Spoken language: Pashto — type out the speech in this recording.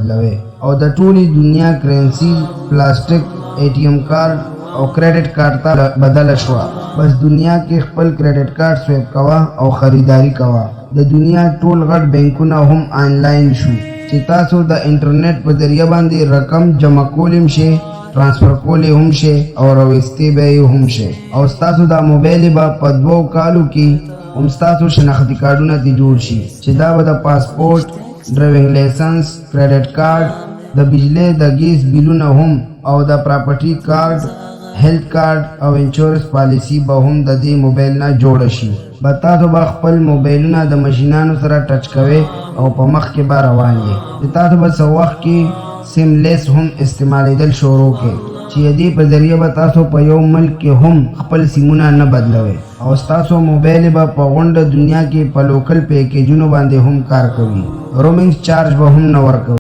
بدلوي او د ټولي دنیا کرنسی پلاستیک ATM کارت او کریډټ کارت ته بدل شو. بس دنیا کې خپل کریډټ کارت سویپ کوا او خریداری کوا. د دنیا ټول غټ بانکونه هم آنلاین شو چې تاسو د انټرنیټ په ذریعہ باندې رقم جمع کولم شي، ट्रांसफर कोले हम शे और अवेस्ते बे हम शे और तاسو دا موبایل با په 2 کالو کې هم تاسو شناختی کارتونه دي جوړ شي چې دا به د پاسپورت، ډرایوینګ لایسنس، کریډټ کارت، د بجلی د ګیس بیلونه هم او د پراپرټي کارت، هیلث کارت او انشورنس پالیسی به هم د دې موبایل نه جوړ شي. تاسو به خپل موبایلونه د ماشینانو سره ټچ کوئ او په مخ کې به روان یې. تاسو به څه وخت کې سیم لیس هم استعمالیدل شروع کړي چې دې په ذریعہ به تاسو په یو ملک کې هم خپل سیمونه نه بدلوي او تاسو موبایل به په غونډه دنیا کې په لوکل پیکیجونو باندې هم کار کوي. رومینګ چارج به هم نه ورکوي.